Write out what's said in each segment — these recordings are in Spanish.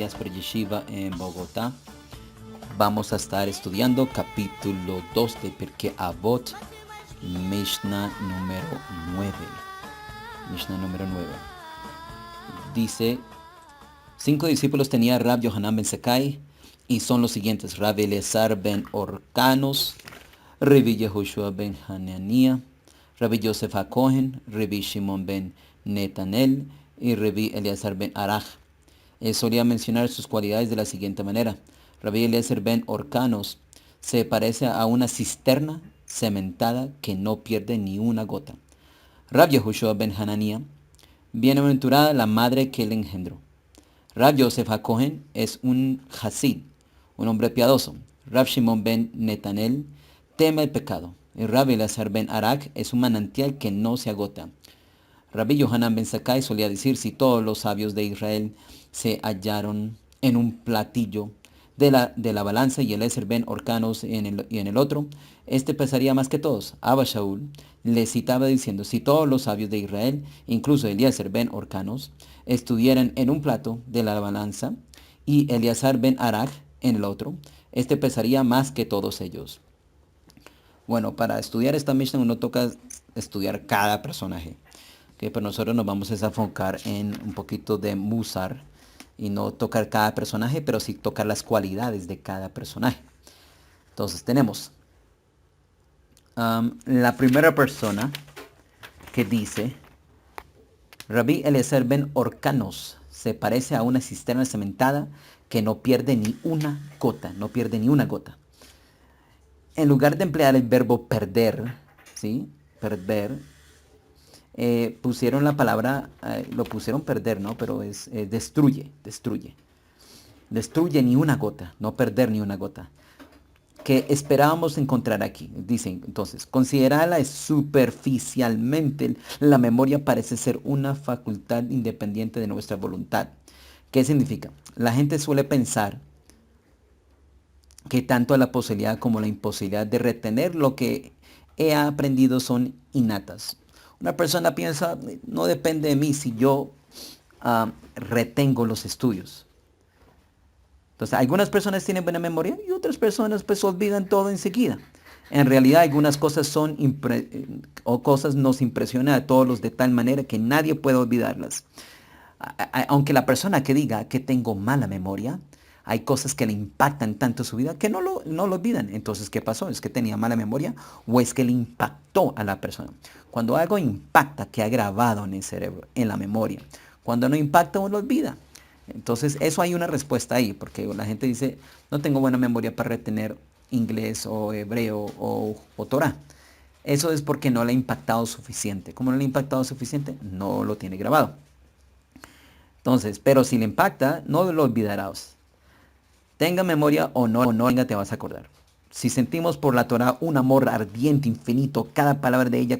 Jasper Yeshiva en Bogotá. Vamos a estar estudiando capítulo 2 de Pirkei Avot, Mishnah número 9. Mishnah número 9. Dice, 5 discípulos tenía Rab Yohanan ben Zakkai, y son los siguientes: Rab Eliezer ben Orkanos, Rabbi Yehoshua ben Hanania, Rabbi Yosef HaKohen, Rabbi Shimon ben Netanel y Rabbi Eliezer ben Araj. Solía mencionar sus cualidades de la siguiente manera. Rabbi Eliezer ben Orkanos se parece a una cisterna cementada que no pierde ni una gota. Rab Yehoshua ben Hanania, bienaventurada la madre que le engendró. Rab Yosef HaKohen es un Hasid, un hombre piadoso. Rab Shimon ben Netanel teme el pecado. Y Rab Eliezer ben Arak es un manantial que no se agota. Rabbi Yohanan ben Zakkai solía decir, si todos los sabios de Israel se hallaron en un platillo de la balanza y Eliezer ben Orkanos en el otro, este pesaría más que todos. Abba Shaul le citaba diciendo, si todos los sabios de Israel, incluso Eliezer ben Orkanos, estuvieran en un plato de la balanza y Eliezer ben Arak en el otro, este pesaría más que todos ellos. Bueno, para estudiar esta Mishnah uno toca estudiar cada personaje. Pero nosotros nos vamos a enfocar en un poquito de Musar y no tocar cada personaje, pero sí tocar las cualidades de cada personaje. Entonces tenemos la primera persona que dice, Rabbi Eliezer ben Orkanos se parece a una cisterna cementada que no pierde ni una gota, no pierde ni una gota. En lugar de emplear el verbo perder, ¿sí? Perder, pusieron la palabra, lo pusieron perder, ¿no? Pero es destruye. Destruye ni una gota, no perder ni una gota. Que esperábamos encontrar aquí. Dicen, entonces, considerarla superficialmente, la memoria parece ser una facultad independiente de nuestra voluntad. ¿Qué significa? La gente suele pensar que tanto la posibilidad como la imposibilidad de retener lo que he aprendido son innatas. Una persona piensa, no depende de mí si yo retengo los estudios. Entonces, algunas personas tienen buena memoria y otras personas pues olvidan todo enseguida. En realidad, algunas cosas cosas nos impresionan a todos de tal manera que nadie puede olvidarlas. Aunque la persona que diga que tengo mala memoria, hay cosas que le impactan tanto su vida que no lo olvidan. Entonces, ¿qué pasó? ¿Es que tenía mala memoria o es que le impactó a la persona? Cuando algo impacta, queda grabado en el cerebro, en la memoria. Cuando no impacta, uno lo olvida. Entonces, eso hay una respuesta ahí, porque la gente dice, no tengo buena memoria para retener inglés o hebreo o Torah. Eso es porque no le ha impactado suficiente. ¿Cómo no le ha impactado suficiente? No lo tiene grabado. Entonces, pero si le impacta, no lo olvidarás. Tenga memoria o no tenga, te vas a acordar. Si sentimos por la Torah un amor ardiente, infinito, cada palabra de ella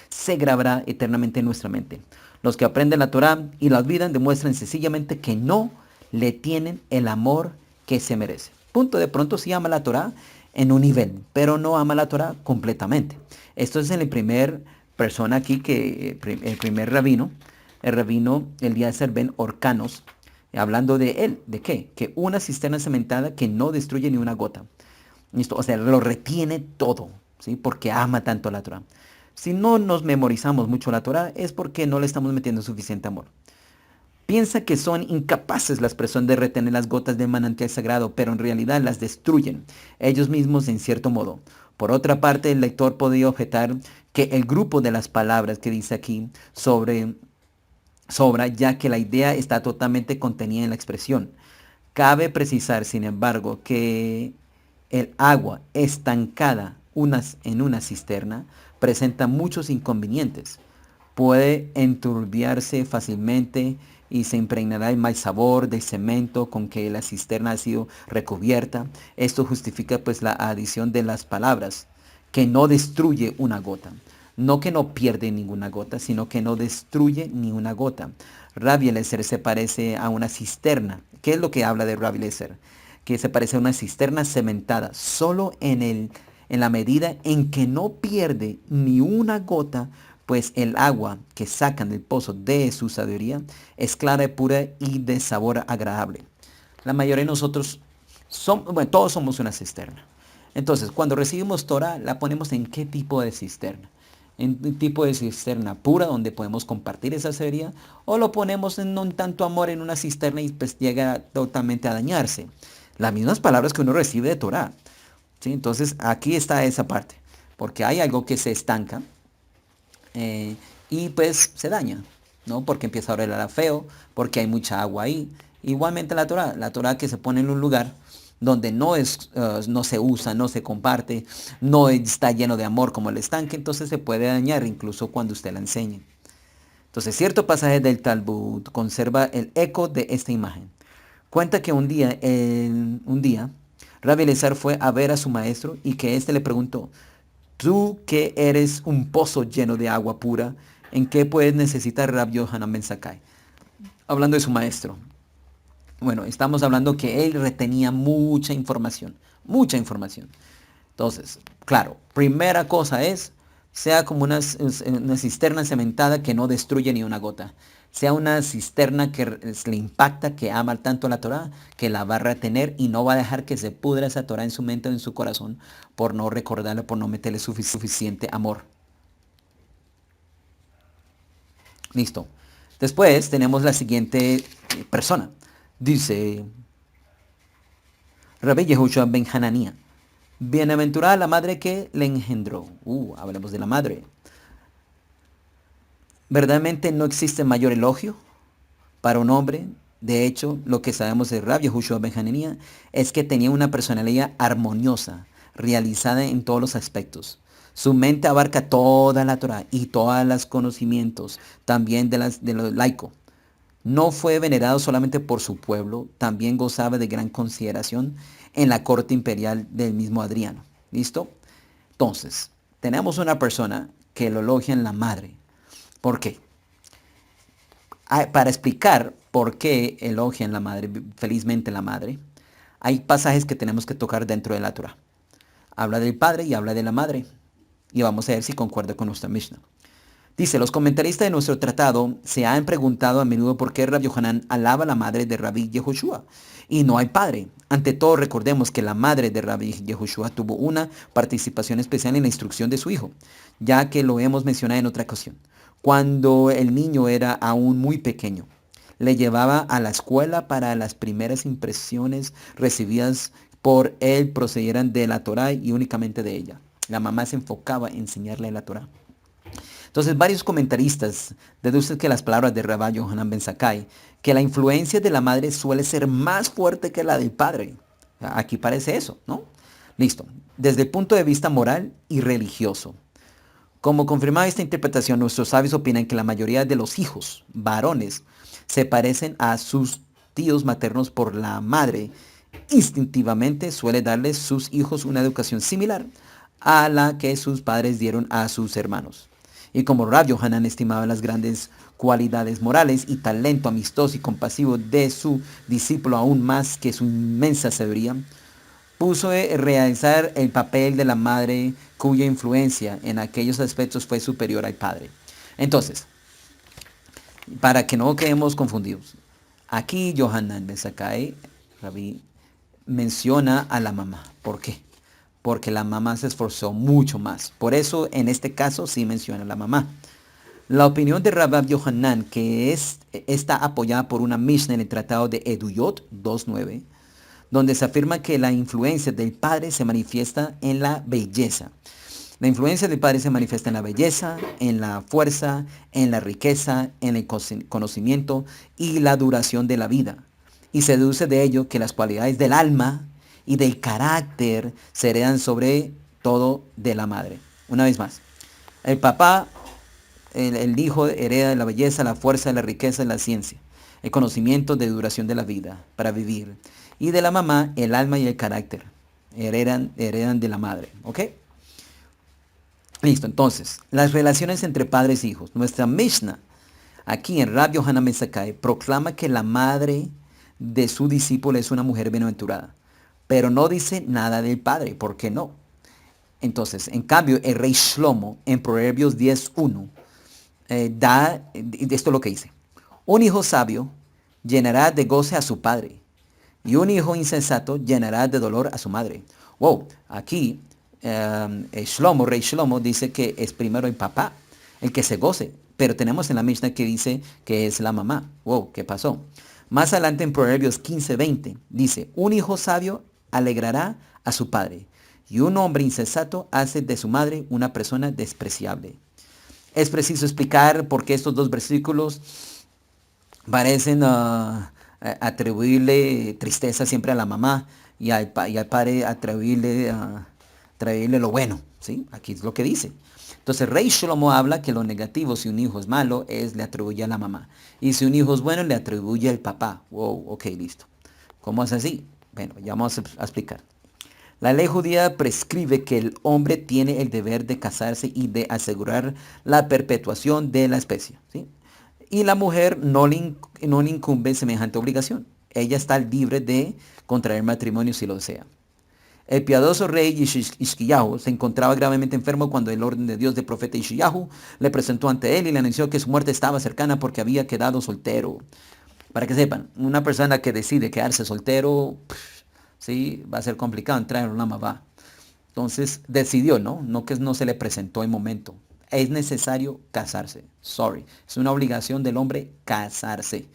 se grabará eternamente en nuestra mente. Los que aprenden la Torah y la olvidan demuestran sencillamente que no le tienen el amor que se merece. Punto. De pronto sí ama la Torah en un nivel, pero no ama la Torah completamente. Esto es el primer persona aquí, el primer rabino, el rabino Eliezer ben Orkanos, hablando de él. ¿De qué? Que una cisterna cementada que no destruye ni una gota. ¿Listo? O sea, lo retiene todo, ¿sí? Porque ama tanto la Torah. Si no nos memorizamos mucho la Torah es porque no le estamos metiendo suficiente amor. Piensa que son incapaces las personas de retener las gotas del manantial sagrado, pero en realidad las destruyen ellos mismos en cierto modo. Por otra parte, el lector podría objetar que el grupo de las palabras que dice aquí sobra, ya que la idea está totalmente contenida en la expresión. Cabe precisar, sin embargo, que el agua estancada en una cisterna presenta muchos inconvenientes. Puede enturbiarse fácilmente y se impregnará el mal sabor del cemento con que la cisterna ha sido recubierta. Esto justifica pues la adición de las palabras, que no destruye una gota. No que no pierde ninguna gota, sino que no destruye ni una gota. Rabbi Eliezer se parece a una cisterna. ¿Qué es lo que habla de Rabbi Eliezer? Que se parece a una cisterna cementada, solo en la medida en que no pierde ni una gota, pues el agua que sacan del pozo de su sabiduría es clara y pura y de sabor agradable. La mayoría de nosotros bueno, todos somos una cisterna. Entonces, cuando recibimos Torah, la ponemos en qué tipo de cisterna. En un tipo de cisterna pura donde podemos compartir esa sabiduría, o lo ponemos en un tanto amor en una cisterna y pues llega totalmente a dañarse. Las mismas palabras que uno recibe de Torah. ¿Sí? Entonces, aquí está esa parte. Porque hay algo que se estanca eh, y pues se daña, ¿no? Porque empieza a oler feo, porque hay mucha agua ahí. Igualmente la Torah que se pone en un lugar donde no se usa, no se comparte, no está lleno de amor como el estanque, entonces se puede dañar incluso cuando usted la enseñe. Entonces, cierto pasaje del Talmud conserva el eco de esta imagen. Cuenta que un día, Rabbi Elazar fue a ver a su maestro y que éste le preguntó, tú que eres un pozo lleno de agua pura, ¿en qué puedes necesitar Rabbi Yohanan Ben Zakkai? Hablando de su maestro. Bueno, estamos hablando que él retenía mucha información, mucha información. Entonces, claro, primera cosa es, sea como una cisterna cementada que no destruye ni una gota. Sea una cisterna que le impacta, que ama tanto la Torah, que la va a retener y no va a dejar que se pudra esa Torah en su mente o en su corazón por no recordarla, por no meterle suficiente amor. Listo. Después tenemos la siguiente persona. Dice Rabbi Yehoshua ben Hananía. Bienaventurada la madre que le engendró. Hablemos de la madre. Verdaderamente no existe mayor elogio para un hombre. De hecho, lo que sabemos de Rabbi Yehoshua ben Hananía es que tenía una personalidad armoniosa, realizada en todos los aspectos. Su mente abarca toda la Torah y todos los conocimientos, también de lo laico. No fue venerado solamente por su pueblo, también gozaba de gran consideración en la corte imperial del mismo Adriano. ¿Listo? Entonces, tenemos una persona que lo elogia en la madre. ¿Por qué? Para explicar por qué elogian la madre, felizmente la madre, hay pasajes que tenemos que tocar dentro de la Torah. Habla del padre y habla de la madre. Y vamos a ver si concuerda con nuestra Mishnah. Dice, los comentaristas de nuestro tratado se han preguntado a menudo por qué Rabbi Yohanan alaba a la madre de Rabbi Yehoshua y no al padre. Ante todo, recordemos que la madre de Rabbi Yehoshua tuvo una participación especial en la instrucción de su hijo, ya que lo hemos mencionado en otra ocasión. Cuando el niño era aún muy pequeño, le llevaba a la escuela para las primeras impresiones recibidas por él procedieran de la Torá y únicamente de ella. La mamá se enfocaba en enseñarle la Torá. Entonces, varios comentaristas deducen que las palabras de Rabbi Yohanan Ben Zakkai, que la influencia de la madre suele ser más fuerte que la del padre. Aquí parece eso, ¿no? Listo. Desde el punto de vista moral y religioso. Como confirmaba esta interpretación, nuestros sabios opinan que la mayoría de los hijos varones se parecen a sus tíos maternos por la madre. Instintivamente suele darles sus hijos una educación similar a la que sus padres dieron a sus hermanos. Y como Rabbi Yohanan estimaba las grandes cualidades morales y talento amistoso y compasivo de su discípulo aún más que su inmensa sabiduría, puso a realizar el papel de la madre cuya influencia en aquellos aspectos fue superior al padre. Entonces, para que no quedemos confundidos, aquí Yohanan Ben Zakkai, Rabbi, menciona a la mamá. ¿Por qué? Porque la mamá se esforzó mucho más. Por eso, en este caso, sí menciona a la mamá. La opinión de Rabbi Yohanan, que está apoyada por una Mishnah en el Tratado de Eduyot 2.9, donde se afirma que la influencia del padre se manifiesta en la belleza. La influencia del padre se manifiesta en la belleza, en la fuerza, en la riqueza, en el conocimiento y la duración de la vida. Y se deduce de ello que las cualidades del alma y del carácter se heredan sobre todo de la madre. Una vez más, el papá, el hijo hereda la belleza, la fuerza, la riqueza y la ciencia, el conocimiento de duración de la vida para vivir. Y de la mamá, el alma y el carácter heredan de la madre. ¿Ok? Listo, entonces, las relaciones entre padres e hijos. Nuestra Mishnah, aquí en Rabbi Yohanan Ben Zakkai, proclama que la madre de su discípulo es una mujer bienaventurada, pero no dice nada del padre. ¿Por qué no? Entonces, en cambio, el rey Shlomo, en Proverbios 10.1, esto es lo que dice. Un hijo sabio llenará de goce a su padre, Y un hijo insensato llenará de dolor a su madre. Wow, aquí Shlomo, rey Shlomo, dice que es primero el papá, el que se goce. Pero tenemos en la Mishnah que dice que es la mamá. Wow, ¿qué pasó? Más adelante en Proverbios 15:20 dice, un hijo sabio alegrará a su padre, y un hombre insensato hace de su madre una persona despreciable. Es preciso explicar por qué estos dos versículos parecen atribuirle tristeza siempre a la mamá y al padre atribuirle lo bueno, ¿sí? Aquí es lo que dice. Entonces, Rey Shlomo habla que lo negativo, si un hijo es malo, le atribuye a la mamá. Y si un hijo es bueno, le atribuye al papá. Wow, ok, listo. ¿Cómo es así? Bueno, ya vamos a explicar. La ley judía prescribe que el hombre tiene el deber de casarse y de asegurar la perpetuación de la especie, ¿sí? Y la mujer no le incumbe semejante obligación. Ella está libre de contraer matrimonio si lo desea. El piadoso rey Ishkiyahu se encontraba gravemente enfermo cuando el orden de Dios del profeta Ishiyahu le presentó ante él y le anunció que su muerte estaba cercana porque había quedado soltero. Para que sepan, una persona que decide quedarse soltero, sí, va a ser complicado entrar en una mamá. Entonces decidió, ¿no? No que no se le presentó el momento. Es necesario casarse. Sorry. Es una obligación del hombre casarse.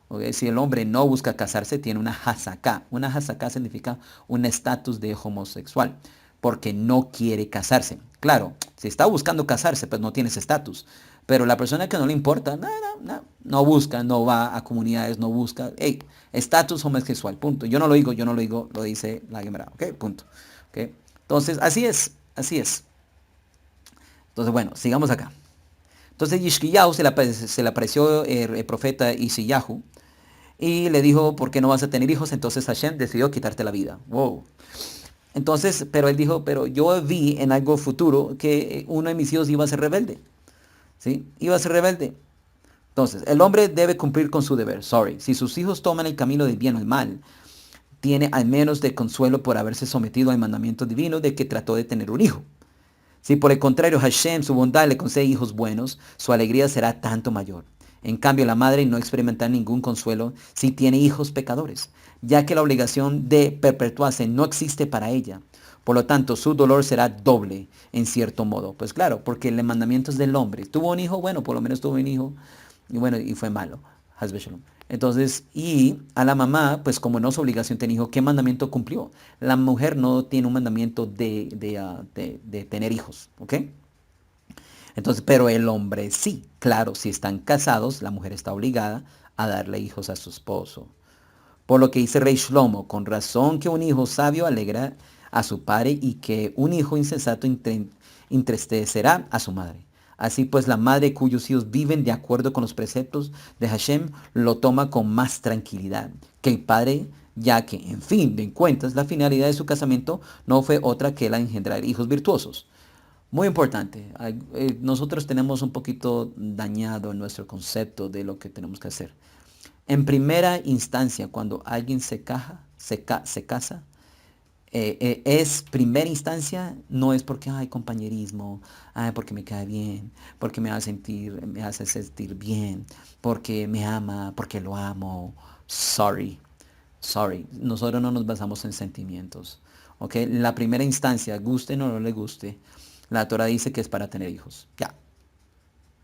¿Ok? Si el hombre no busca casarse, tiene una hazaká. Una hazaká significa un estatus de homosexual. Porque no quiere casarse. Claro, si está buscando casarse, pues no tiene ese estatus. Pero la persona que no le importa, no busca, no va a comunidades, no busca. Hey, estatus homosexual, punto. Yo no lo digo, lo dice la Gemara. ¿Ok? Punto. ¿Ok? Entonces, así es, así es. Entonces, bueno, sigamos acá. Entonces, Yishkiyahu se le apareció el profeta Isiyahu y le dijo, ¿por qué no vas a tener hijos? Entonces Hashem decidió quitarte la vida. Wow. Entonces, pero él dijo, pero yo vi en algo futuro que uno de mis hijos iba a ser rebelde. ¿Sí? Iba a ser rebelde. Entonces, el hombre debe cumplir con su deber. Sorry. Si sus hijos toman el camino del bien o el mal, tiene al menos de consuelo por haberse sometido al mandamiento divino de que trató de tener un hijo. Si por el contrario Hashem, su bondad, le concede hijos buenos, su alegría será tanto mayor. En cambio, la madre no experimentará ningún consuelo si tiene hijos pecadores, ya que la obligación de perpetuarse no existe para ella. Por lo tanto, su dolor será doble, en cierto modo. Pues claro, porque el mandamiento es del hombre. Tuvo un hijo, bueno, por lo menos tuvo un hijo, y bueno, y fue malo. Hasbe shalom. Entonces, y a la mamá, pues como no es obligación tener hijo, ¿qué mandamiento cumplió? La mujer no tiene un mandamiento de tener hijos, ¿ok? Entonces, pero el hombre sí, claro, si están casados, la mujer está obligada a darle hijos a su esposo. Por lo que dice Rey Shlomo, con razón que un hijo sabio alegra a su padre y que un hijo insensato entristecerá a su madre. Así pues, la madre cuyos hijos viven de acuerdo con los preceptos de Hashem lo toma con más tranquilidad que el padre, ya que, en fin de cuentas, la finalidad de su casamiento no fue otra que la de engendrar hijos virtuosos. Muy importante, nosotros tenemos un poquito dañado nuestro concepto de lo que tenemos que hacer. En primera instancia, cuando alguien se casa, es primera instancia, no es porque hay compañerismo, porque me cae bien, porque me hace sentir bien, porque me ama, porque lo amo. Sorry, sorry. Nosotros no nos basamos en sentimientos. ¿Ok? La primera instancia, guste o no le guste, la Torah dice que es para tener hijos. Ya.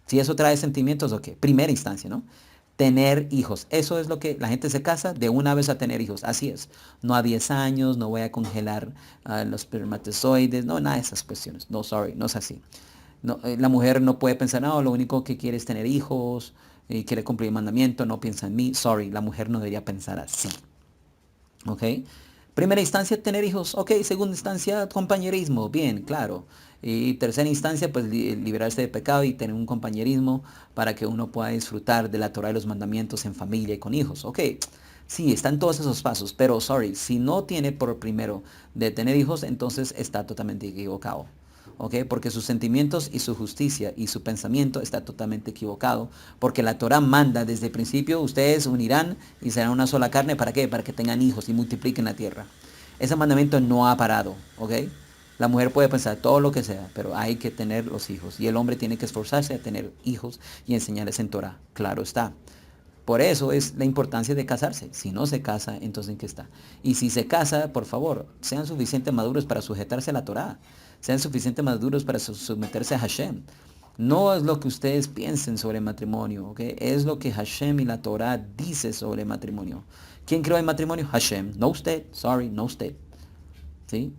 Si eso trae sentimientos, ok. Primera instancia, ¿no? Tener hijos. Eso es lo que la gente se casa de una vez a tener hijos. Así es. No a 10 años, no voy a congelar los espermatozoides, no, nada de esas cuestiones. No, sorry, no es así. No, la mujer no puede pensar, no, lo único que quiere es tener hijos, y quiere cumplir el mandamiento, no piensa en mí. Sorry, la mujer no debería pensar así. ¿Ok? Primera instancia, tener hijos. Ok, segunda instancia, compañerismo. Bien, claro. Y tercera instancia, pues liberarse de pecado y tener un compañerismo para que uno pueda disfrutar de la Torah y los mandamientos en familia y con hijos. Ok, sí, están todos esos pasos, pero sorry, si no tiene por primero de tener hijos, entonces está totalmente equivocado. ¿Ok? Porque sus sentimientos y su justicia y su pensamiento está totalmente equivocado. Porque la Torah manda desde el principio, ustedes unirán y serán una sola carne. ¿Para qué? Para que tengan hijos y multipliquen la tierra. Ese mandamiento no ha parado. ¿Ok? La mujer puede pensar todo lo que sea, pero hay que tener los hijos. Y el hombre tiene que esforzarse a tener hijos y enseñarles en Torah. Claro está. Por eso es la importancia de casarse. Si no se casa, entonces ¿en qué está? Y si se casa, por favor, sean suficientemente maduros para sujetarse a la Torá. Sean suficientemente maduros para someterse a Hashem. No es lo que ustedes piensen sobre matrimonio, ¿ok? Es lo que Hashem y la Torá dice sobre matrimonio. ¿Quién creó el matrimonio? Hashem. No usted. Sorry, no usted. ¿Sí?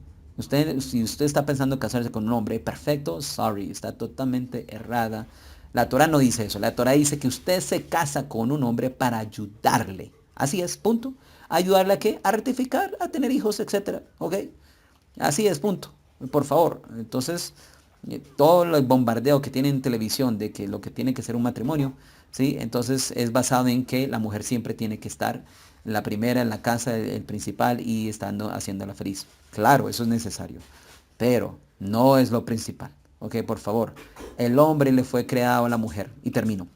Si usted está pensando casarse con un hombre, perfecto, sorry, está totalmente errada. La Torah no dice eso. La Torah dice que usted se casa con un hombre para ayudarle. Así es, punto. ¿Ayudarle a qué? A rectificar, a tener hijos, etcétera. ¿Ok? Así es, punto. Por favor. Entonces, todo el bombardeo que tiene en televisión de que lo que tiene que ser un matrimonio, ¿sí? Entonces es basado en que la mujer siempre tiene que estar la primera en la casa, el principal y estando haciéndola feliz. Claro, eso es necesario, pero no es lo principal. Ok, por favor. El hombre le fue creado a la mujer. Y termino.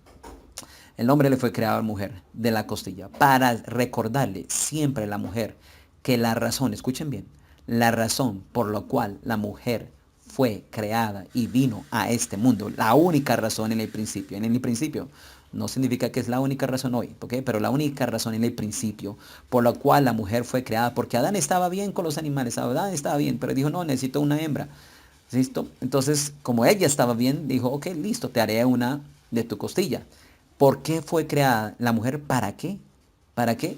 El hombre le fue creado a la mujer de la costilla para recordarle siempre a la mujer que la razón, escuchen bien, la razón por la cual la mujer fue creada y vino a este mundo, la única razón en el principio, no significa que es la única razón hoy, ¿ok? Pero la única razón en el principio por la cual la mujer fue creada, porque Adán estaba bien con los animales, Adán estaba bien, pero dijo, no, necesito una hembra. ¿Listo? Entonces, como ella estaba bien, dijo, ok, listo, te haré una de tu costilla. ¿Por qué fue creada la mujer? ¿Para qué? ¿Para qué?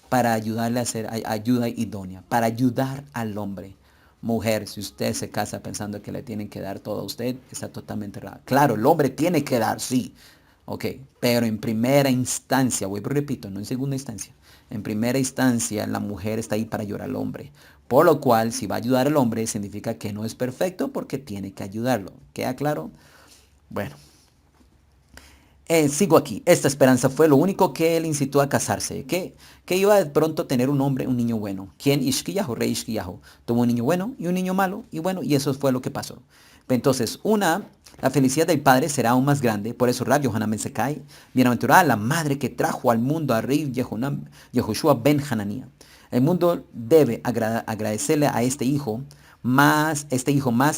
Para ayudarle a hacer ayuda idónea, para ayudar al hombre. Mujer, si usted se casa pensando que le tienen que dar todo a usted, está totalmente errado. Claro, el hombre tiene que dar, sí. Ok, pero en primera instancia, repito, no en segunda instancia. En primera instancia, la mujer está ahí para ayudar al hombre. Por lo cual, si va a ayudar al hombre, significa que no es perfecto porque tiene que ayudarlo. ¿Queda claro? Bueno, sigo aquí. Esta esperanza fue lo único que él incitó a casarse. Que iba de pronto a tener un hombre, un niño bueno. ¿Quién? Ishkiyahu, rey Ishkiyahu. Tuvo un niño bueno y un niño malo. Y bueno, y eso fue lo que pasó. Entonces, la felicidad del padre será aún más grande. Por eso Rab Yohanan Ben Zakkai, bienaventurada la madre que trajo al mundo a Rey Yehoshua Ben Hananía. El mundo debe agradecerle a este hijo más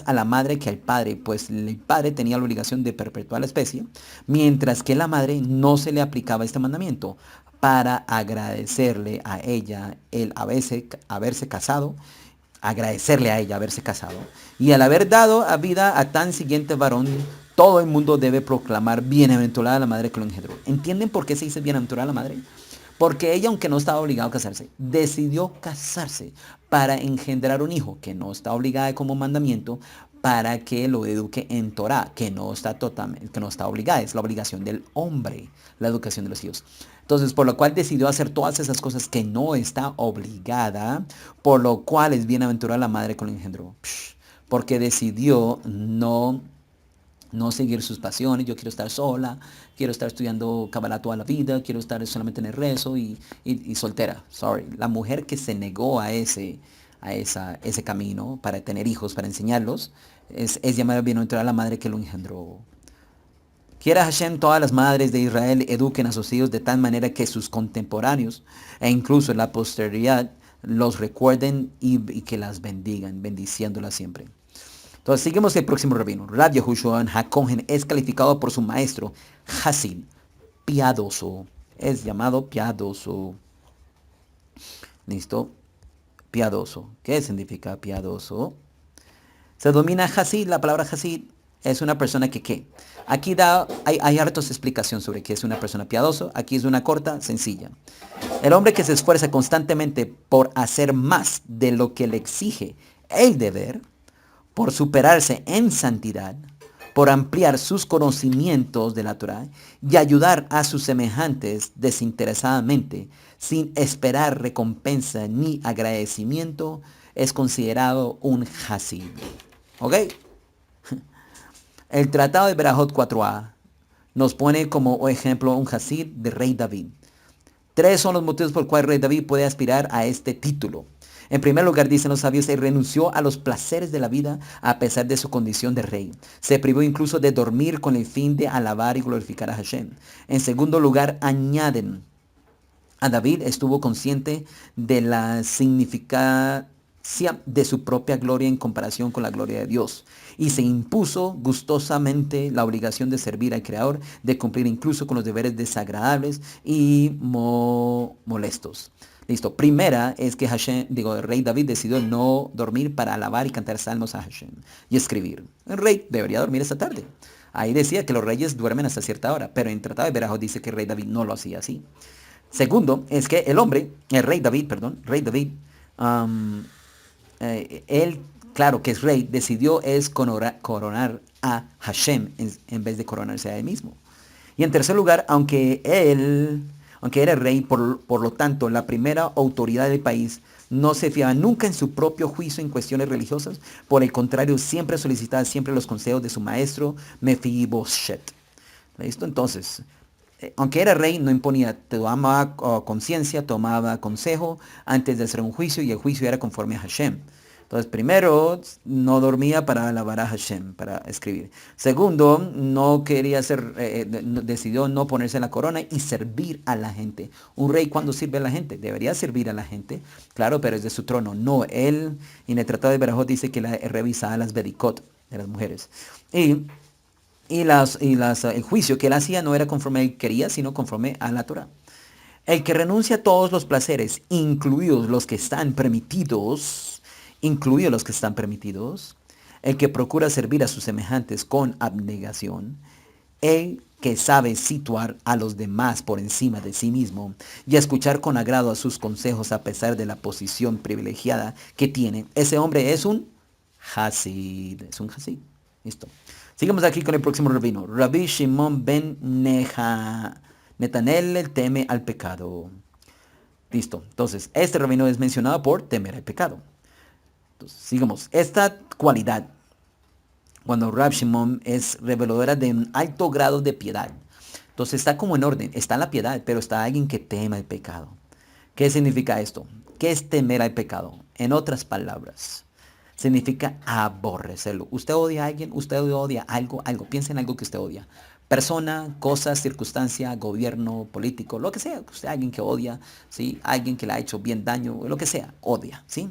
a la madre que al padre, pues el padre tenía la obligación de perpetuar la especie, mientras que la madre no se le aplicaba este mandamiento para agradecerle a ella el haberse casado, agradecerle a ella haberse casado, y al haber dado a vida a tan siguiente varón, todo el mundo debe proclamar bienaventurada la madre que lo engendró. ¿Entienden por qué se dice bienaventurada la madre? Porque ella, aunque no estaba obligada a casarse, decidió casarse para engendrar un hijo que no está obligada como mandamiento para que lo eduque en Torah, que no está obligada, es la obligación del hombre, la educación de los hijos. Entonces, por lo cual decidió hacer todas esas cosas que no está obligada, por lo cual es bienaventurada la madre que lo engendró. Porque decidió no seguir sus pasiones. Yo quiero estar sola, quiero estar estudiando Kabbalah toda la vida, quiero estar solamente en el rezo y soltera. Sorry. La mujer que se negó a ese camino para tener hijos, para enseñarlos, es llamada bienaventurada la madre que lo engendró. Quiera Hashem, todas las madres de Israel eduquen a sus hijos de tal manera que sus contemporáneos e incluso la posteridad los recuerden y que las bendigan, bendiciéndolas siempre. Entonces, seguimos el próximo rabino. Rab Yehoshua HaKohen es calificado por su maestro Hasid, piadoso. Es llamado piadoso. ¿Listo? Piadoso. ¿Qué significa piadoso? Se domina Hasid, la palabra Hasid es una persona que ¿qué? Aquí hay hartas explicaciones sobre qué es una persona piadoso. Aquí es una corta, sencilla. El hombre que se esfuerza constantemente por hacer más de lo que le exige el deber, por superarse en santidad, por ampliar sus conocimientos de la Torah y ayudar a sus semejantes desinteresadamente, sin esperar recompensa ni agradecimiento, es considerado un Hasid. ¿Ok? El Tratado de Berajot 4a nos pone como ejemplo un Hasid de Rey David. 3 son los motivos por los cuales el Rey David puede aspirar a este título. En primer lugar, dicen los sabios, él renunció a los placeres de la vida a pesar de su condición de rey. Se privó incluso de dormir con el fin de alabar y glorificar a Hashem. En segundo lugar, añaden, a David estuvo consciente de la de su propia gloria en comparación con la gloria de Dios. Y se impuso gustosamente la obligación de servir al Creador, de cumplir incluso con los deberes desagradables y molestos. Listo. Primera es que el rey David decidió no dormir para alabar y cantar salmos a Hashem y escribir. El rey debería dormir esta tarde. Ahí decía que los reyes duermen hasta cierta hora, pero en Tratado de Berajot dice que el rey David no lo hacía así. Segundo, es que el rey David, um, él, claro que es rey, decidió es coronar a Hashem en vez de coronarse a él mismo. Y en tercer lugar, aunque era rey, por lo tanto, la primera autoridad del país, no se fiaba nunca en su propio juicio en cuestiones religiosas. Por el contrario, siempre solicitaba siempre los consejos de su maestro Mefiboshet. ¿Listo? Entonces, aunque era rey, no imponía, tomaba conciencia, tomaba consejo antes de hacer un juicio, y el juicio era conforme a Hashem. Entonces, primero, no dormía para alabar a Hashem, para escribir. Segundo, no quería decidió no ponerse la corona y servir a la gente. Un rey, cuando sirve a la gente, debería servir a la gente, claro, pero es de su trono. No, él, en el Tratado de Berajot dice que revisaba las bedicot de las mujeres. El juicio que él hacía no era conforme a él quería, sino conforme a la Torah. El que renuncia a todos los placeres, incluidos los que están permitidos, el que procura servir a sus semejantes con abnegación, el que sabe situar a los demás por encima de sí mismo y escuchar con agrado a sus consejos a pesar de la posición privilegiada que tiene, ese hombre es un Hasid. Es un Hasid. Listo. Sigamos aquí con el próximo rabino. Rabbi Shimon ben Netanel teme al pecado. Listo. Entonces, este rabino es mencionado por temer al pecado. Entonces, sigamos. Esta cualidad, cuando Rab Shimon es reveladora de un alto grado de piedad. Entonces está como en orden. Está la piedad, pero está alguien que teme el pecado. ¿Qué significa esto? ¿Qué es temer al pecado? En otras palabras, significa aborrecerlo. Usted odia a alguien, usted odia algo. Piensa en algo que usted odia. Persona, cosa, circunstancia, gobierno, político, lo que sea. Usted alguien que odia, ¿sí? Alguien que le ha hecho bien daño, lo que sea, odia, ¿sí?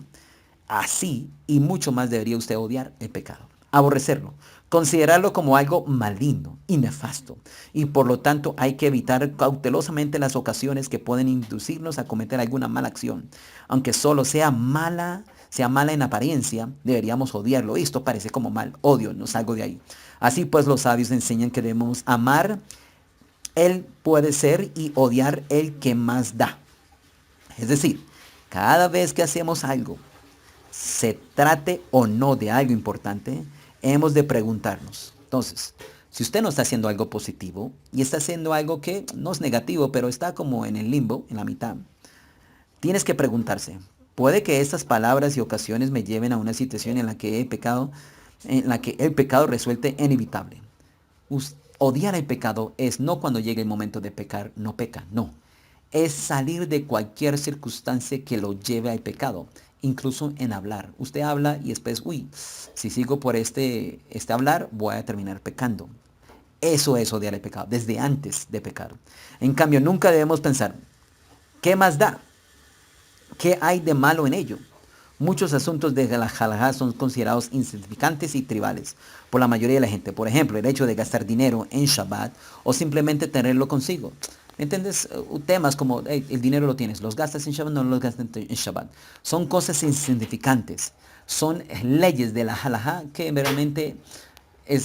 Así y mucho más debería usted odiar el pecado. Aborrecerlo. Considerarlo como algo maligno y nefasto. Y por lo tanto hay que evitar cautelosamente las ocasiones que pueden inducirnos a cometer alguna mala acción. Aunque solo sea mala en apariencia, deberíamos odiarlo. Esto parece como mal. Odio, no salgo de ahí. Así pues los sabios enseñan que debemos amar el puede ser y odiar el que más da. Es decir, cada vez que hacemos algo, se trate o no de algo importante, hemos de preguntarnos. Entonces, si usted no está haciendo algo positivo y está haciendo algo que no es negativo, pero está como en el limbo, en la mitad, tienes que preguntarse, ¿puede que estas palabras y ocasiones me lleven a una situación en la que el pecado resulte inevitable? Odiar el pecado es no cuando llegue el momento de pecar, no peca, no. Es salir de cualquier circunstancia que lo lleve al pecado, incluso en hablar. Usted habla y después, si sigo por este hablar, voy a terminar pecando. Eso es odiar el pecado, desde antes de pecar. En cambio, nunca debemos pensar, ¿qué más da? ¿Qué hay de malo en ello? Muchos asuntos de la halajá son considerados insignificantes y tribales por la mayoría de la gente. Por ejemplo, el hecho de gastar dinero en Shabbat o simplemente tenerlo consigo. ¿Entiendes? Temas como el dinero lo tienes, los gastas en Shabbat, no los gastas en Shabbat. Son cosas insignificantes. Son leyes de la halajá que realmente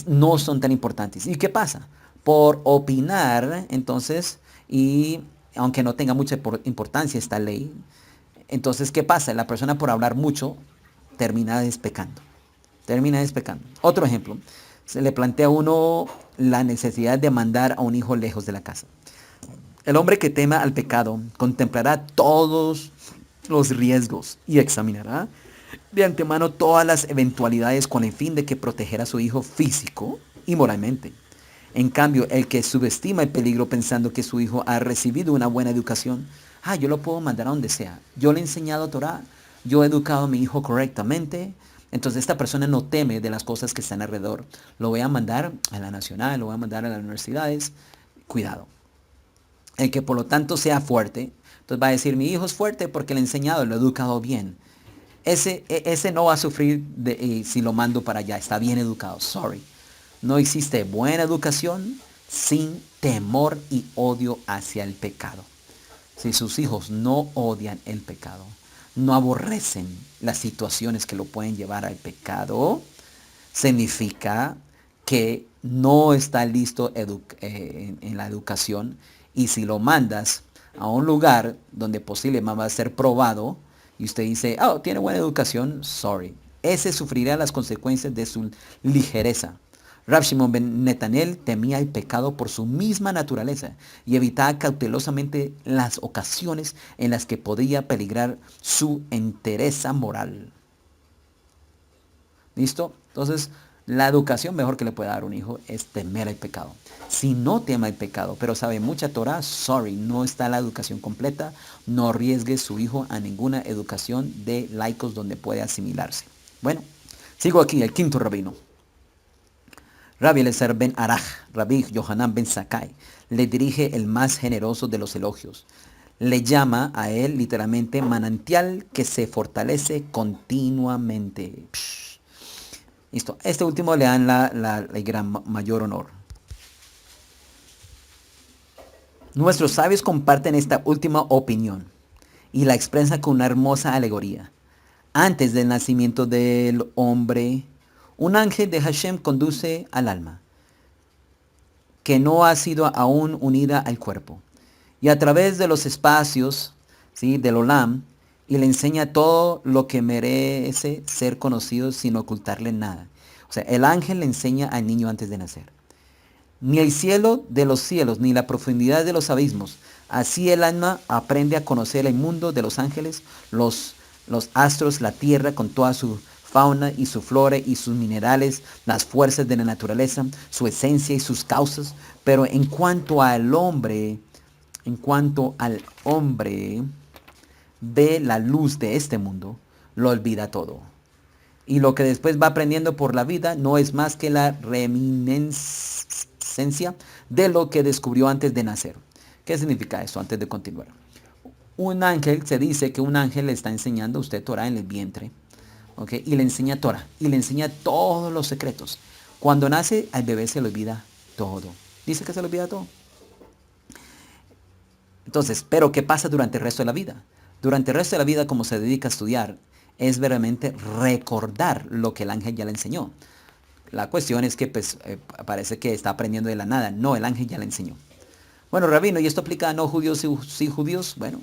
no son tan importantes. ¿Y qué pasa? Por opinar, entonces, y aunque no tenga mucha importancia esta ley, entonces, ¿qué pasa? La persona por hablar mucho termina despecando. Otro ejemplo, se le plantea a uno la necesidad de mandar a un hijo lejos de la casa. El hombre que tema al pecado contemplará todos los riesgos y examinará de antemano todas las eventualidades con el fin de que protegerá a su hijo físico y moralmente. En cambio, el que subestima el peligro pensando que su hijo ha recibido una buena educación, yo lo puedo mandar a donde sea. Yo le he enseñado Torah, yo he educado a mi hijo correctamente. Entonces esta persona no teme de las cosas que están alrededor. Lo voy a mandar a la nacional, lo voy a mandar a las universidades. Cuidado. El que por lo tanto sea fuerte, entonces va a decir, mi hijo es fuerte porque le he enseñado, lo he educado bien. ese no va a sufrir si lo mando para allá. Está bien educado. Sorry. No existe buena educación sin temor y odio hacia el pecado. Si sus hijos no odian el pecado, no aborrecen las situaciones que lo pueden llevar al pecado, significa que no está listo en la educación, y si lo mandas a un lugar donde posiblemente va a ser probado y usted dice, oh, tiene buena educación, sorry, ese sufrirá las consecuencias de su ligereza. Rab Shimon ben Netanel temía el pecado por su misma naturaleza y evitaba cautelosamente las ocasiones en las que podía peligrar su entereza moral. ¿Listo? Entonces, la educación mejor que le puede dar un hijo es temer el pecado. Si no teme el pecado, pero sabe mucha Torah, sorry, no está la educación completa. No arriesgue su hijo a ninguna educación de laicos donde puede asimilarse. Bueno, sigo aquí, el quinto rabino. Rabbi Eliezer ben Araj, Rabbi Yohanan ben Sakai, le dirige el más generoso de los elogios. Le llama a él literalmente manantial que se fortalece continuamente. Psh. Listo. Este último le dan el gran mayor honor. Nuestros sabios comparten esta última opinión y la expresan con una hermosa alegoría. Antes del nacimiento del hombre, un ángel de Hashem conduce al alma, que no ha sido aún unida al cuerpo, y a través de los espacios, ¿sí?, del Olam, y le enseña todo lo que merece ser conocido sin ocultarle nada. O sea, el ángel le enseña al niño antes de nacer. Ni el cielo de los cielos, ni la profundidad de los abismos. Así el alma aprende a conocer el mundo de los ángeles, los astros, la tierra con toda su fauna y su flora y sus minerales, las fuerzas de la naturaleza, su esencia y sus causas. Pero en cuanto al hombre ve la luz de este mundo, lo olvida todo. Y lo que después va aprendiendo por la vida no es más que la reminiscencia de lo que descubrió antes de nacer. ¿Qué significa esto antes de continuar? Un ángel, se dice que un ángel le está enseñando a usted Torah en el vientre, ¿ok? Y le enseña Torah, y le enseña todos los secretos. Cuando nace, al bebé se le olvida todo. Dice que se le olvida todo. Entonces, ¿pero qué pasa durante el resto de la vida? Durante el resto de la vida, como se dedica a estudiar, es verdaderamente recordar lo que el ángel ya le enseñó. La cuestión es que pues, parece que está aprendiendo de la nada. No, el ángel ya le enseñó. Bueno, rabino, ¿y esto aplica a no judíos y sí judíos? Bueno,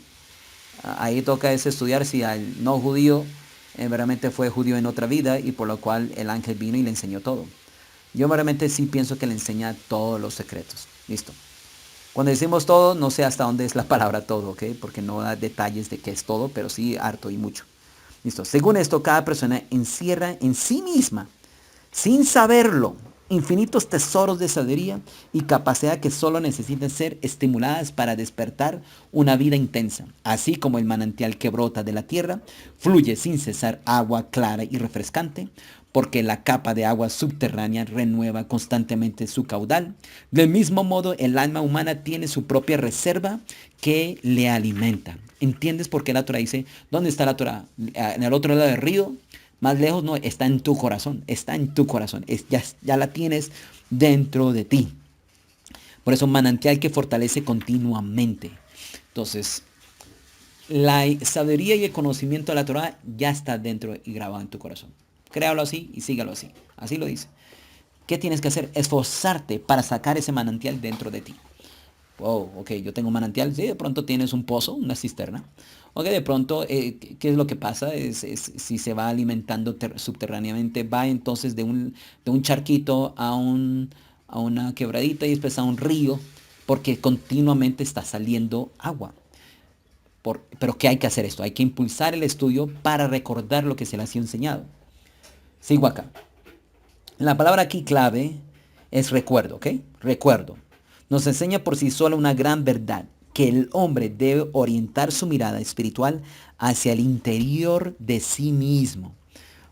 ahí toca es estudiar si al no judío verdaderamente fue judío en otra vida y por lo cual el ángel vino y le enseñó todo. Yo verdaderamente sí pienso que le enseña todos los secretos. Listo. Cuando decimos todo, no sé hasta dónde es la palabra todo, ¿ok? Porque no da detalles de qué es todo, pero sí harto y mucho. Listo. Según esto, cada persona encierra en sí misma, sin saberlo, infinitos tesoros de sabiduría y capacidad que solo necesitan ser estimuladas para despertar una vida intensa. Así como el manantial que brota de la tierra, fluye sin cesar agua clara y refrescante, porque la capa de agua subterránea renueva constantemente su caudal. Del mismo modo, el alma humana tiene su propia reserva que le alimenta. ¿Entiendes por qué la Torah dice, ¿dónde está la Torah? En el otro lado del río, más lejos, no, está en tu corazón, está en tu corazón, ya la tienes dentro de ti. Por eso, manantial que fortalece continuamente. Entonces, la sabiduría y el conocimiento de la Torah ya está dentro y grabado en tu corazón. Créalo así y sígalo así. Así lo dice. ¿Qué tienes que hacer? Esforzarte para sacar ese manantial dentro de ti. Wow, ok, yo tengo un manantial. Sí, de pronto tienes un pozo, una cisterna. Ok, de pronto, ¿qué es lo que pasa? Si se va alimentando subterráneamente, va entonces de un charquito a una quebradita y después a un río, porque continuamente está saliendo agua. Pero ¿qué hay que hacer esto? Hay que impulsar el estudio para recordar lo que se le ha sido enseñado. Sigo acá. La palabra aquí clave es recuerdo, ¿ok? Recuerdo. Nos enseña por sí sola una gran verdad, que el hombre debe orientar su mirada espiritual hacia el interior de sí mismo,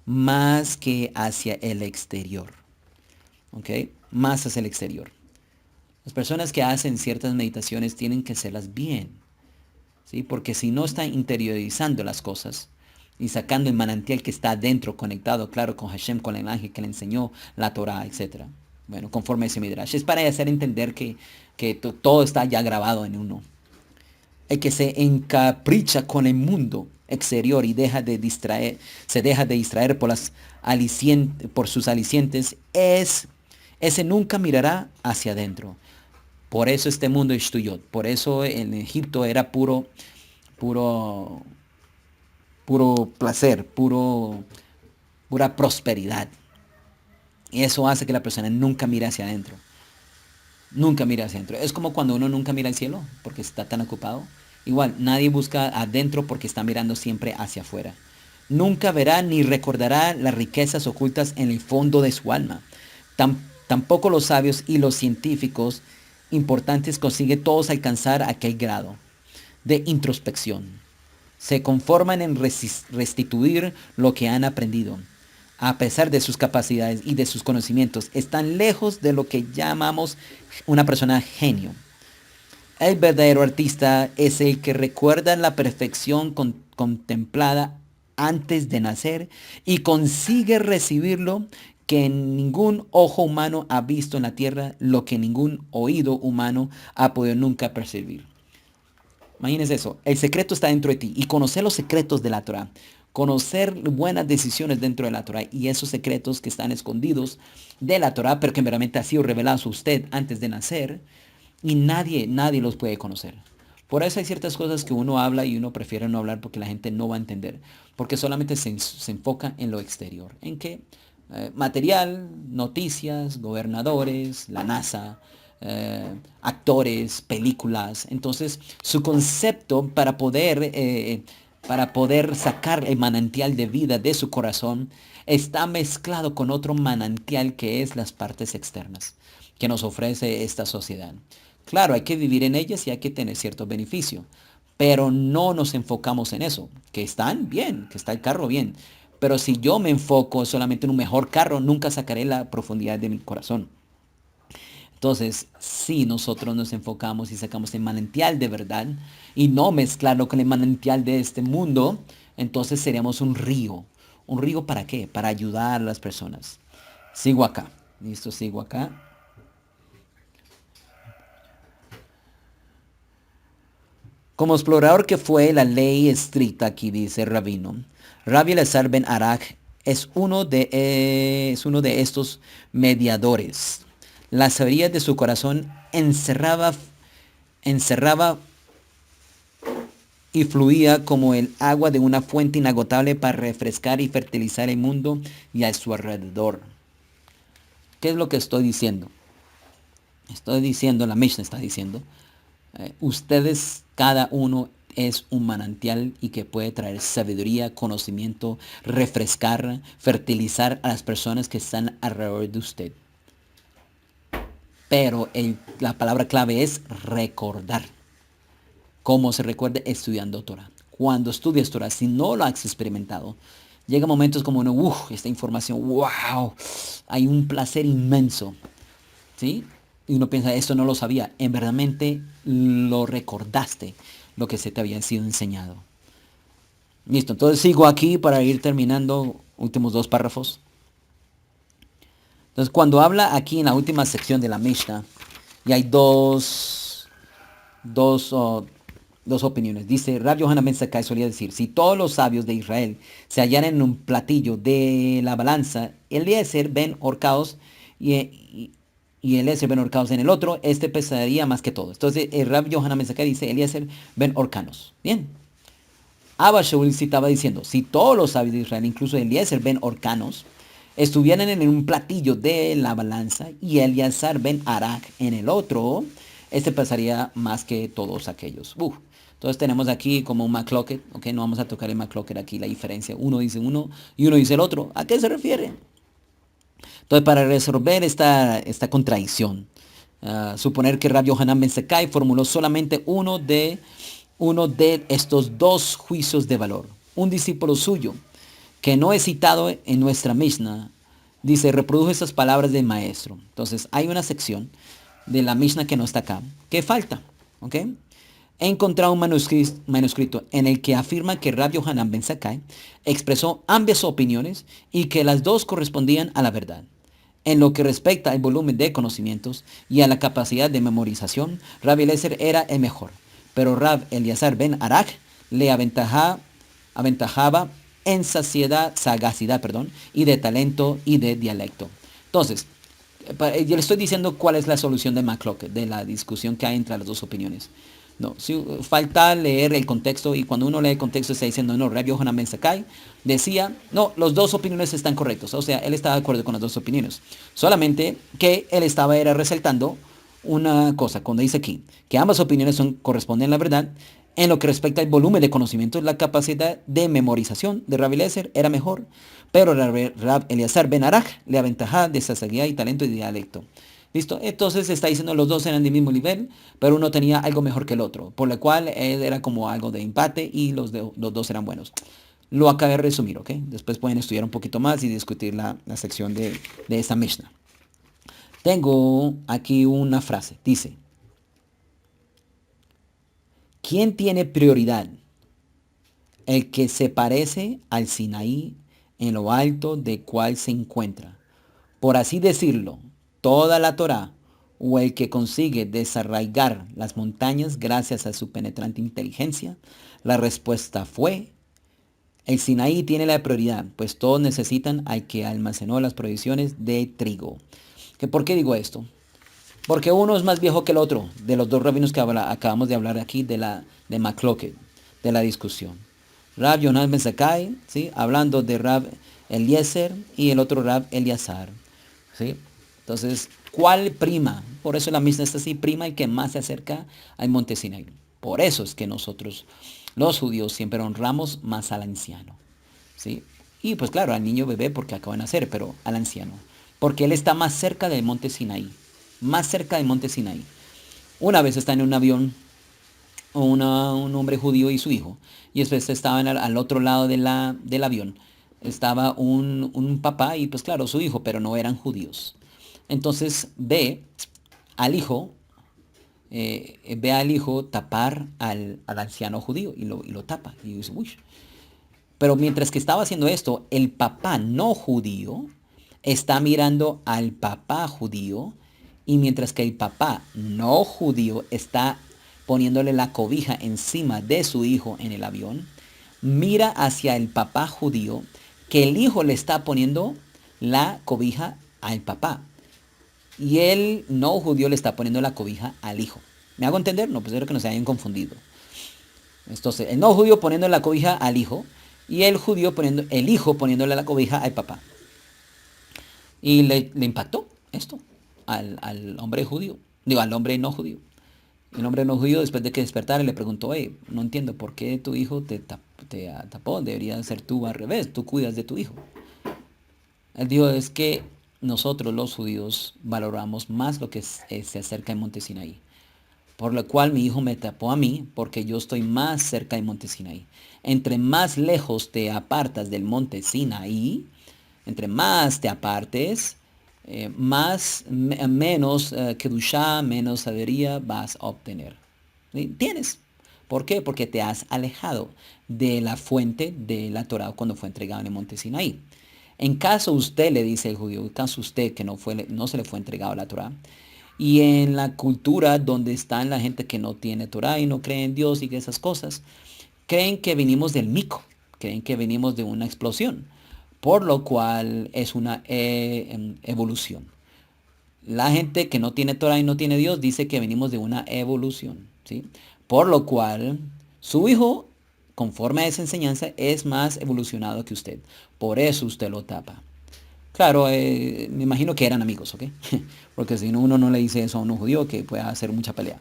más que hacia el exterior, ¿ok? Más hacia el exterior. Las personas que hacen ciertas meditaciones tienen que hacerlas bien, ¿sí? Porque si no están interiorizando las cosas, y sacando el manantial que está adentro, conectado, claro, con Hashem, con el ángel que le enseñó la Torah, etc. Bueno, conforme ese Midrash. Es para hacer entender que todo está ya grabado en uno. El que se encapricha con el mundo exterior y se deja de distraer por sus alicientes, ese nunca mirará hacia adentro. Por eso este mundo es tuyo. Por eso en Egipto era puro, puro placer, pura prosperidad. Y eso hace que la persona nunca mire hacia adentro. Nunca mira hacia adentro. Es como cuando uno nunca mira al cielo porque está tan ocupado. Igual, nadie busca adentro porque está mirando siempre hacia afuera. Nunca verá ni recordará las riquezas ocultas en el fondo de su alma. Tampoco los sabios y los científicos importantes consiguen todos alcanzar aquel grado de introspección. Se conforman en restituir lo que han aprendido. A pesar de sus capacidades y de sus conocimientos, están lejos de lo que llamamos una persona genio. El verdadero artista es el que recuerda la perfección contemplada antes de nacer y consigue recibirlo que ningún ojo humano ha visto en la tierra, lo que ningún oído humano ha podido nunca percibir. Imagínense eso, el secreto está dentro de ti y conocer los secretos de la Torah, conocer buenas decisiones dentro de la Torah y esos secretos que están escondidos de la Torah, pero que verdaderamente ha sido revelado a usted antes de nacer y nadie los puede conocer. Por eso hay ciertas cosas que uno habla y uno prefiere no hablar porque la gente no va a entender, porque solamente se enfoca en lo exterior, en que material, noticias, gobernadores, la NASA, actores, películas. Entonces, su concepto para poder sacar el manantial de vida de su corazón está mezclado con otro manantial que es las partes externas que nos ofrece esta sociedad. Claro, hay que vivir en ellas y hay que tener cierto beneficio, pero no nos enfocamos en eso, que están bien, que está el carro bien, pero si yo me enfoco solamente en un mejor carro, nunca sacaré la profundidad de mi corazón. Entonces, si nosotros nos enfocamos y sacamos el manantial de verdad y no mezclarlo con el manantial de este mundo, entonces seríamos un río. ¿Un río para qué? Para ayudar a las personas. Sigo acá. Listo, sigo acá. Como explorador que fue la ley estricta, aquí dice Rabino, Rabbi Elazar ben Arak es uno de estos mediadores. La sabiduría de su corazón encerraba y fluía como el agua de una fuente inagotable para refrescar y fertilizar el mundo y a su alrededor. ¿Qué es lo que estoy diciendo? Estoy diciendo, la Mishnah está diciendo, ustedes, cada uno es un manantial y que puede traer sabiduría, conocimiento, refrescar, fertilizar a las personas que están alrededor de usted. Pero la palabra clave es recordar. ¿Cómo se recuerda? Estudiando Torah. Cuando estudias Torah, si no lo has experimentado, llega momentos como uno, esta información, wow, hay un placer inmenso, ¿sí? Y uno piensa, esto no lo sabía. En verdaderamente lo recordaste, lo que se te había sido enseñado. Listo, entonces sigo aquí para ir terminando, últimos dos párrafos. Entonces, cuando habla aquí en la última sección de la Mishnah, y hay dos opiniones. Dice, Rab Yohanan ben Zakkai solía decir, si todos los sabios de Israel se hallaran en un platillo de la balanza, Eliezer ben Orcaos y Eliezer ben Orcaos en el otro, este pesaría más que todo. Entonces, el Rab Yohanan ben Zakkai dice, Eliezer ben Orcanos. Bien. Abba Shaul estaba diciendo, si todos los sabios de Israel, incluso Eliezer ben Orcanos, estuvieran en un platillo de la balanza y Eleazar ben Arak en el otro, este pasaría más que todos aquellos. Entonces tenemos aquí como un McClocket, ok, no vamos a tocar el McClocket aquí, la diferencia. Uno dice uno y uno dice el otro. ¿A qué se refiere? Entonces para resolver esta contradicción, suponer que Rabbi Yohanan ben Zakkai formuló solamente uno de estos dos juicios de valor. Un discípulo suyo, que no es citado en nuestra Mishnah, dice, reprodujo estas palabras del maestro. Entonces hay una sección de la Mishnah que no está acá, que falta, ¿ok? He encontrado un manuscrito en el que afirma que Rab Yohanan ben Zakkai expresó ambas opiniones y que las dos correspondían a la verdad. En lo que respecta al volumen de conocimientos y a la capacidad de memorización, Rabbi Eliezer era el mejor, pero Rab Eliezer ben Arak le aventajaba en sagacidad, y de talento y de dialecto. Entonces, yo le estoy diciendo cuál es la solución de McCloskey, de la discusión que hay entre las dos opiniones. No, si falta leer el contexto, y cuando uno lee el contexto está diciendo, no, Rabbi Yohanan ben Zakkai decía, no, las dos opiniones están correctas. O sea, él estaba de acuerdo con las dos opiniones. Solamente que él era resaltando una cosa, cuando dice aquí, que ambas opiniones corresponden a la verdad, en lo que respecta al volumen de conocimiento, la capacidad de memorización de Rabbi Eliezer era mejor, pero Rab Eliezer ben Arak le aventajaba de sagacidad y talento y dialecto. ¿Listo? Entonces está diciendo los dos eran del mismo nivel, pero uno tenía algo mejor que el otro, por lo cual él era como algo de empate y los dos eran buenos. Lo acabé de resumir, ¿ok? Después pueden estudiar un poquito más y discutir la sección de esta Mishnah. Tengo aquí una frase, dice, ¿quién tiene prioridad? El que se parece al Sinaí en lo alto de cual se encuentra, por así decirlo, toda la Torá, o el que consigue desarraigar las montañas gracias a su penetrante inteligencia. La respuesta fue, el Sinaí tiene la prioridad, pues todos necesitan al que almacenó las provisiones de trigo. ¿Por qué digo esto? Porque uno es más viejo que el otro, de los dos rabinos que acabamos de hablar aquí, de McCloskey, de la discusión. Rab Yohanan ben Zakkai, ¿sí? Hablando de Rab Eliezer y el otro Rab Eleazar, ¿sí? Entonces, ¿cuál prima? Por eso la Mishnah está así, prima el que más se acerca al monte Sinaí. Por eso es que nosotros, los judíos, siempre honramos más al anciano, ¿sí? Y pues claro, al niño bebé porque acaba de nacer, pero al anciano, porque él está más cerca del monte Sinaí, más cerca del monte Sinaí. Una vez está en un avión un hombre judío y su hijo, y después estaban al otro lado del avión. Estaba un papá y pues claro, su hijo, pero no eran judíos. Entonces ve al hijo tapar al anciano judío y lo tapa. Y dice, uy. Pero mientras que estaba haciendo esto, el papá no judío está mirando al papá judío, y mientras que el papá no judío está poniéndole la cobija encima de su hijo en el avión, mira hacia el papá judío, que el hijo le está poniendo la cobija al papá. Y el no judío le está poniendo la cobija al hijo. ¿Me hago entender? No, pues espero que no se hayan confundido. Entonces, el no judío poniendo la cobija al hijo y el hijo poniéndole la cobija al papá. Y le impactó esto al hombre judío, al hombre no judío. El hombre no judío, después de que despertara, le preguntó, no entiendo por qué tu hijo te tapó, debería ser tú al revés, tú cuidas de tu hijo. Él dijo, es que nosotros los judíos valoramos más lo que se acerca al monte Sinaí. Por lo cual mi hijo me tapó a mí, porque yo estoy más cerca del monte Sinaí. Entre más lejos te apartas del monte Sinaí, entre más te apartes, menos kedushá, menos sabiduría vas a obtener. ¿Sí? Tienes. ¿Por qué? Porque te has alejado de la fuente de la Torá cuando fue entregado en el monte Sinaí. En caso usted, le dice el judío, en caso usted que no se le fue entregado la Torá, y en la cultura donde está la gente que no tiene Torá y no cree en Dios y que esas cosas, creen que venimos del mico, creen que venimos de una explosión, por lo cual es una evolución. La gente que no tiene Torah y no tiene Dios dice que venimos de una evolución, ¿sí? Por lo cual su hijo, conforme a esa enseñanza, es más evolucionado que usted. Por eso usted lo tapa. Claro, me imagino que eran amigos, ¿ok? Porque si no, uno no le dice eso a un judío, que puede hacer mucha pelea.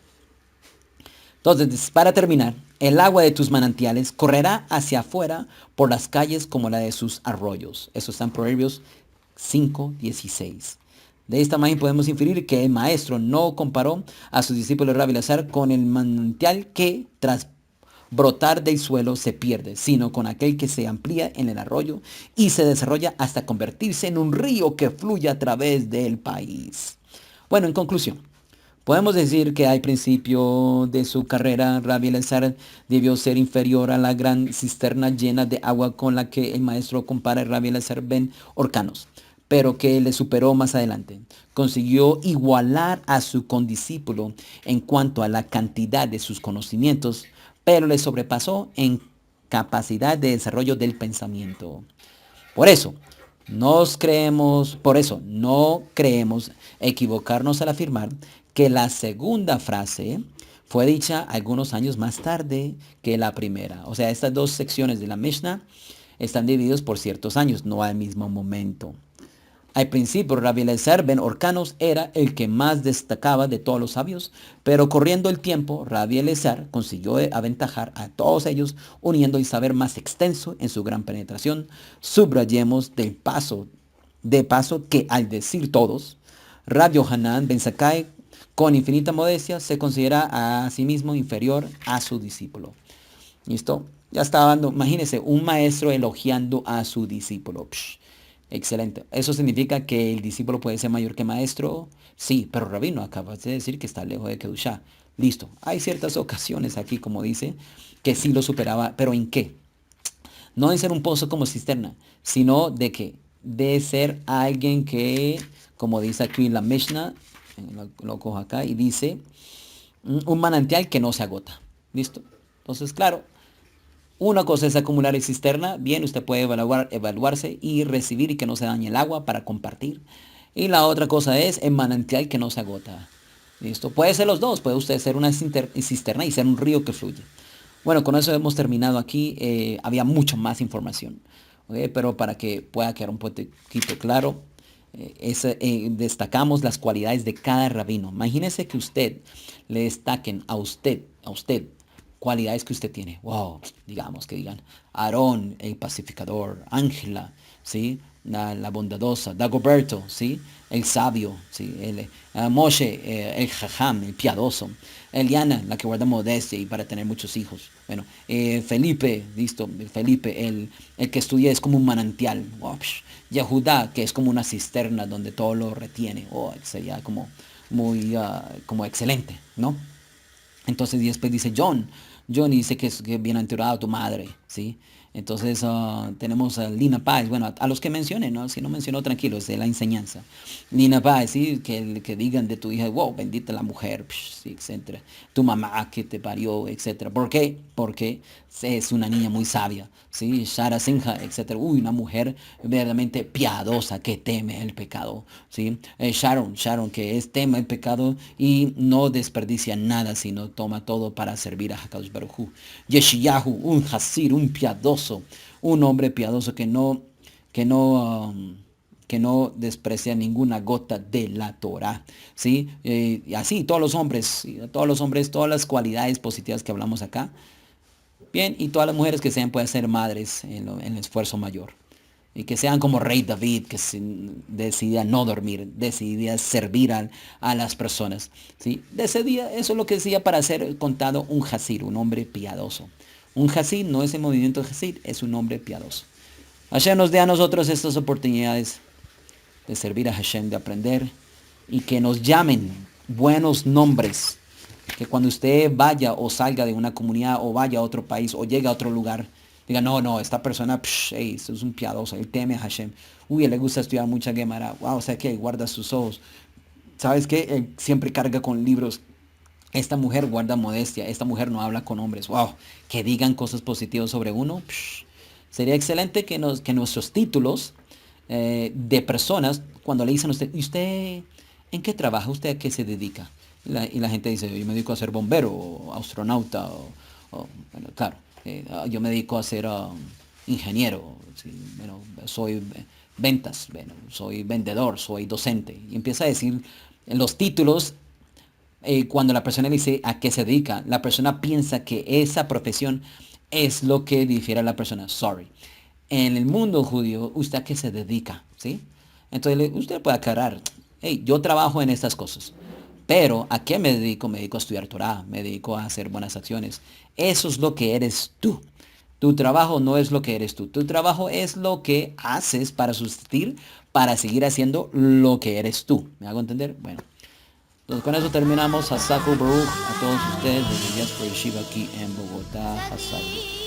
Entonces, para terminar, el agua de tus manantiales correrá hacia afuera por las calles como la de sus arroyos. Eso está en Proverbios 5:16. De esta manera podemos inferir que el maestro no comparó a sus discípulos Rabbi Elazar con el manantial que tras brotar del suelo se pierde, sino con aquel que se amplía en el arroyo y se desarrolla hasta convertirse en un río que fluye a través del país. Bueno, en conclusión, Podemos decir que al principio de su carrera, Rabbi Elazar debió ser inferior a la gran cisterna llena de agua con la que el maestro compara a Rabbi Elazar ben Orcanos, pero que le superó más adelante. Consiguió igualar a su condiscípulo en cuanto a la cantidad de sus conocimientos, pero le sobrepasó en capacidad de desarrollo del pensamiento. Por eso no creemos equivocarnos al afirmar que la segunda frase fue dicha algunos años más tarde que la primera. O sea, estas dos secciones de la Mishnah están divididas por ciertos años, no al mismo momento. Al principio, Rabbi Eliezer ben Orcanos era el que más destacaba de todos los sabios, pero corriendo el tiempo, Rabbi Eliezer consiguió aventajar a todos ellos, uniendo el saber más extenso en su gran penetración. Subrayemos de paso que al decir todos, Rabbi Yohanan ben Zakkai, con infinita modestia, se considera a sí mismo inferior a su discípulo. ¿Listo? Ya está dando, imagínense, un maestro elogiando a su discípulo. Excelente. ¿Eso significa que el discípulo puede ser mayor que maestro? Sí, pero rabino, acabas de decir que está lejos de Kedushá. Listo. Hay ciertas ocasiones aquí, como dice, que sí lo superaba, pero ¿en qué? No en ser un pozo como cisterna, sino de que de ser alguien que, como dice aquí la Mishnah, lo cojo acá y dice, un manantial que no se agota. ¿Listo? Entonces, claro, una cosa es acumular en cisterna, bien, usted puede evaluarse y recibir y que no se dañe el agua para compartir. Y la otra cosa es el manantial que no se agota. ¿Listo? Puede ser los dos, puede usted ser una cisterna y ser un río que fluye. Bueno, con eso hemos terminado aquí. Había mucha más información, ¿ok? Pero para que pueda quedar un poquito claro, destacamos las cualidades de cada rabino. Imagínese que usted le destaquen a usted, cualidades que usted tiene. Wow, digamos que digan, Aarón, el pacificador, Ángela, ¿sí? La bondadosa, Dagoberto, ¿sí? El sabio, ¿sí? Moshe, el jajam, el piadoso. Eliana, la que guarda modestia y para tener muchos hijos. Bueno, Felipe, listo, Felipe, el que estudia es como un manantial. Oh, Yehudá, que es como una cisterna donde todo lo retiene. Oh, sería como muy, como excelente, ¿no? Entonces y después dice John dice que es que bienaventurado tu madre, ¿sí? Entonces tenemos a Lina Páez, bueno, a los que mencioné, ¿no? Si no mencionó, tranquilo, es de la enseñanza. Lina Páez, ¿sí? Que digan de tu hija, wow, bendita la mujer, sí, etcétera. Tu mamá que te parió, etcétera. ¿Por qué? Porque es una niña muy sabia, ¿sí? Shara Sinha, etcétera. Uy, una mujer verdaderamente piadosa que teme el pecado, ¿sí? Sharon, que es tema el pecado y no desperdicia nada, sino toma todo para servir a Hakadosh Baruj Hu. Yeshiyahu, un hasir, un piadoso, un hombre piadoso que no, que no desprecia ninguna gota de la Torah, ¿sí? Y así, todos los hombres, todas las cualidades positivas que hablamos acá, bien, y todas las mujeres que sean pueden ser madres en el esfuerzo mayor. Y que sean como Rey David, que decidía no dormir, decidía servir a las personas. ¿Sí? Decidía, eso es lo que decía para ser contado un Hasir, un hombre piadoso. Un Hasir no es el movimiento Hasir, es un hombre piadoso. Hashem nos dé a nosotros estas oportunidades de servir a Hashem, de aprender y que nos llamen buenos nombres. Que cuando usted vaya o salga de una comunidad o vaya a otro país o llegue a otro lugar, diga, no, esta persona, esto es un piadoso, él teme a Hashem. Uy, él le gusta estudiar mucha Gemara. Wow, o sea que guarda sus ojos. ¿Sabes qué? Él siempre carga con libros. Esta mujer guarda modestia. Esta mujer no habla con hombres. Wow, que digan cosas positivas sobre uno. Sería excelente que nuestros títulos de personas, cuando le dicen a usted, ¿y usted en qué trabaja? ¿Usted a qué se dedica? Y la gente dice, yo me dedico a ser bombero, o astronauta, bueno, claro, yo me dedico a ser ingeniero, ¿sí? Bueno, soy ventas, bueno, soy vendedor, soy docente. Y empieza a decir los títulos. Cuando la persona dice a qué se dedica, la persona piensa que esa profesión es lo que difiere a la persona. Sorry. En el mundo judío, ¿usted a qué se dedica? ¿Sí? Entonces usted puede aclarar, hey, yo trabajo en estas cosas. Pero ¿a qué me dedico? Me dedico a estudiar Torah, me dedico a hacer buenas acciones. Eso es lo que eres tú. Tu trabajo no es lo que eres tú. Tu trabajo es lo que haces para subsistir, para seguir haciendo lo que eres tú. ¿Me hago entender? Bueno. Entonces con eso terminamos. Hasaku Baruch a todos ustedes desde Jasper Yeshiva aquí en Bogotá. Hasaku.